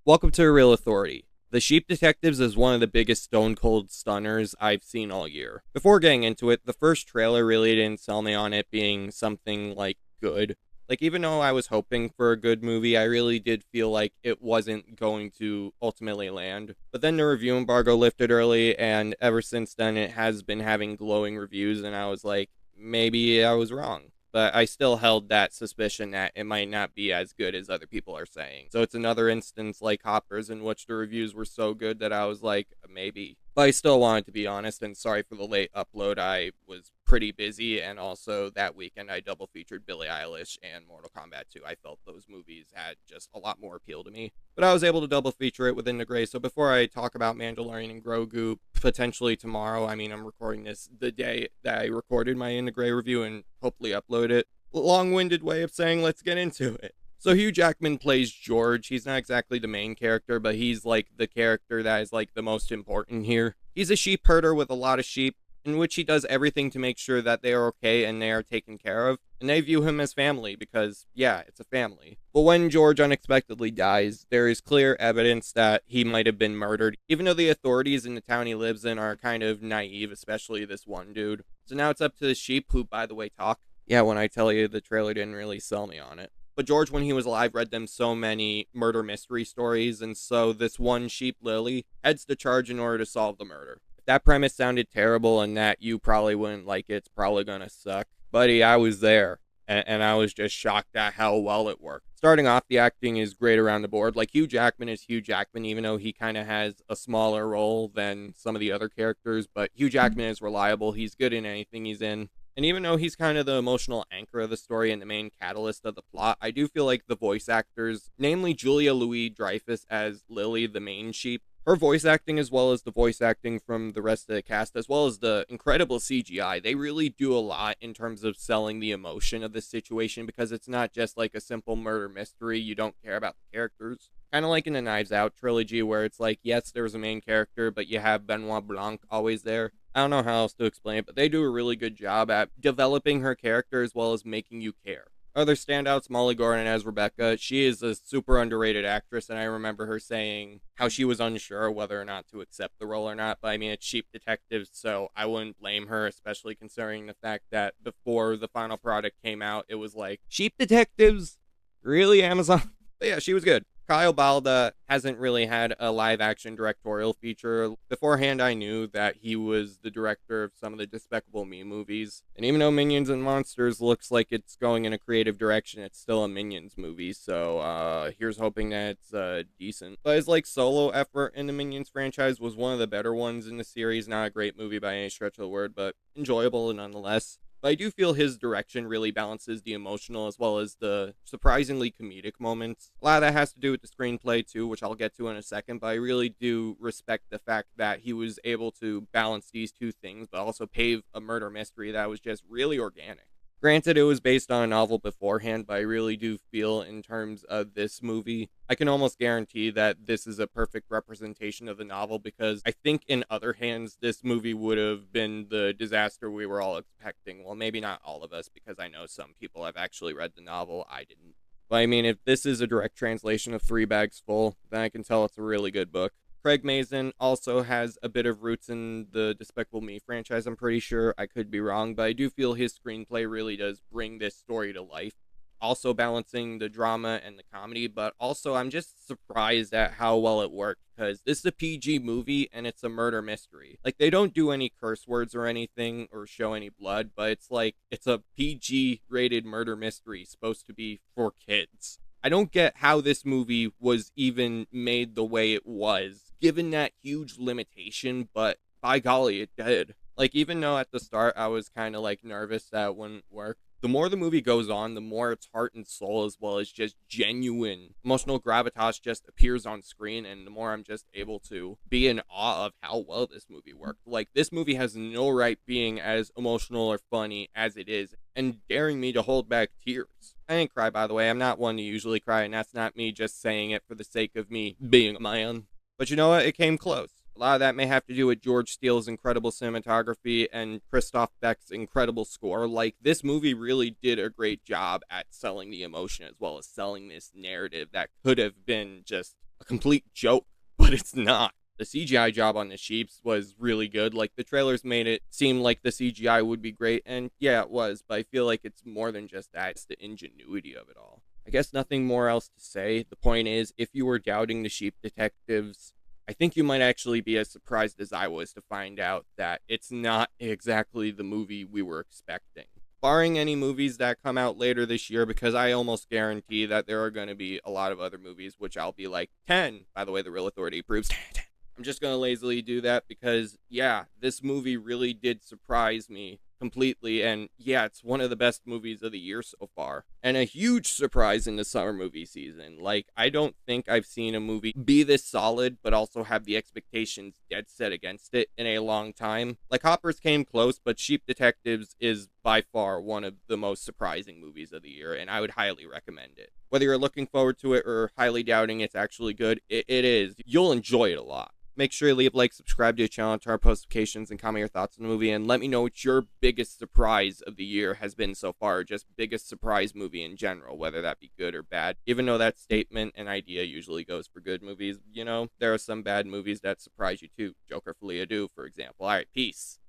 Welcome to Real Authority. The Sheep Detectives is one of the biggest stone cold stunners I've seen all year. Before getting into it, the first trailer really didn't sell me on it being something like good. Like, even though I was hoping for a good movie, I really did feel like it wasn't going to ultimately land. But then the review embargo lifted early, and ever since then, it has been having glowing reviews, and I was like, maybe I was wrong. But I still held that suspicion that it might not be as good as other people are saying. So it's another instance like Hoppers in which the reviews were so good that I was like, maybe. But I still wanted to be honest, and sorry for the late upload. I was pretty busy, and also that weekend I double featured Billie Eilish and Mortal Kombat 2. I felt those movies had just a lot more appeal to me. But I was able to double feature it within the Grey. So before I talk about Mandalorian and Grogu potentially tomorrow, I mean, I'm recording this the day that I recorded my In the Grey review and hopefully upload it. Long-winded way of saying let's get into it. So Hugh Jackman plays George. He's not exactly the main character, but he's like the character that is like the most important here. He's a sheep herder with a lot of sheep, in which he does everything to make sure that they are okay and they are taken care of. And they view him as family because, yeah, it's a family. But when George unexpectedly dies, there is clear evidence that he might have been murdered, even though the authorities in the town he lives in are kind of naive, especially this one dude. So now it's up to the sheep, who, by the way, talk. Yeah, when I tell you, the trailer didn't really sell me on it. But George, when he was alive, read them so many murder mystery stories, and so this one sheep, Lily, heads to charge in order to solve the murder. If that premise sounded terrible and that you probably wouldn't like it, it's probably gonna suck. Buddy, I was there, and I was just shocked at how well it worked. Starting off, the acting is great around the board. Like, Hugh Jackman is Hugh Jackman, even though he kind of has a smaller role than some of the other characters, but Hugh Jackman is reliable. He's good in anything he's in. And even though he's kind of the emotional anchor of the story and the main catalyst of the plot, I do feel like the voice actors, namely Julia Louis-Dreyfus as Lily, the main sheep, her voice acting as well as the voice acting from the rest of the cast, as well as the incredible CGI, they really do a lot in terms of selling the emotion of the situation, because it's not just like a simple murder mystery. You don't care about the characters. Kind of like in the Knives Out trilogy, where it's like, yes, there's a main character, but you have Benoit Blanc always there. I don't know how else to explain it, but they do a really good job at developing her character as well as making you care. Other standouts, Molly Gordon as Rebecca. She is a super underrated actress, and I remember her saying how she was unsure whether or not to accept the role or not. But I mean, it's Sheep Detectives, so I wouldn't blame her, especially considering the fact that before the final product came out, it was like, Sheep Detectives? Really, Amazon? But yeah, she was good. Kyle Balda hasn't really had a live action directorial feature. Beforehand, I knew that he was the director of some of the Despicable Me movies. And even though Minions and Monsters looks like it's going in a creative direction, it's still a Minions movie. So here's hoping that it's decent. But his like solo effort in the Minions franchise was one of the better ones in the series. Not a great movie by any stretch of the word, but enjoyable nonetheless. But I do feel his direction really balances the emotional as well as the surprisingly comedic moments. A lot of that has to do with the screenplay too, which I'll get to in a second, but I really do respect the fact that he was able to balance these two things, but also pave a murder mystery that was just really organic. Granted, it was based on a novel beforehand, but I really do feel in terms of this movie, I can almost guarantee that this is a perfect representation of the novel, because I think in other hands, this movie would have been the disaster we were all expecting. Well, maybe not all of us, because I know some people have actually read the novel. I didn't. But I mean, if this is a direct translation of Three Bags Full, then I can tell it's a really good book. Craig Mazin also has a bit of roots in the Despicable Me franchise, I'm pretty sure. I could be wrong, but I do feel his screenplay really does bring this story to life. Also balancing the drama and the comedy, but also I'm just surprised at how well it worked, because this is a PG movie and it's a murder mystery. Like, they don't do any curse words or anything or show any blood, but it's like it's a PG rated murder mystery supposed to be for kids. I don't get how this movie was even made the way it was, given that huge limitation, but by golly, it did. Like, even though at the start I was kind of like nervous that it wouldn't work, the more the movie goes on, the more its heart and soul, as well as just genuine emotional gravitas, just appears on screen, and the more I'm just able to be in awe of how well this movie worked. Like, this movie has no right being as emotional or funny as it is, and daring me to hold back tears. I didn't cry, by the way. I'm not one to usually cry, and that's not me just saying it for the sake of me being a man. But you know what? It came close. A lot of that may have to do with George Steele's incredible cinematography and Christoph Beck's incredible score. Like, this movie really did a great job at selling the emotion as well as selling this narrative that could have been just a complete joke, but it's not. The CGI job on the sheeps was really good. Like, the trailers made it seem like the CGI would be great, and yeah, it was, but I feel like it's more than just that. It's the ingenuity of it all. I guess nothing more else to say. The point is, if you were doubting the sheep detectives, I think you might actually be as surprised as I was to find out that it's not exactly the movie we were expecting. Barring any movies that come out later this year, because I almost guarantee that there are going to be a lot of other movies, which I'll be like, 10. By the way, the Real Authority approves. 10. I'm just going to lazily do that because, yeah, this movie really did surprise me completely. And yeah, it's one of the best movies of the year so far. And a huge surprise in the summer movie season. Like, I don't think I've seen a movie be this solid, but also have the expectations dead set against it in a long time. Like, Hoppers came close, but Sheep Detectives is by far one of the most surprising movies of the year, and I would highly recommend it. Whether you're looking forward to it or highly doubting it's actually good, it is. You'll enjoy it a lot. Make sure you leave a like, subscribe to the channel, turn on post notifications, and comment your thoughts on the movie, and let me know what your biggest surprise of the year has been so far, just biggest surprise movie in general, whether that be good or bad. Even though that statement and idea usually goes for good movies, you know, there are some bad movies that surprise you too. Joker Folia Do, for example. Alright, peace.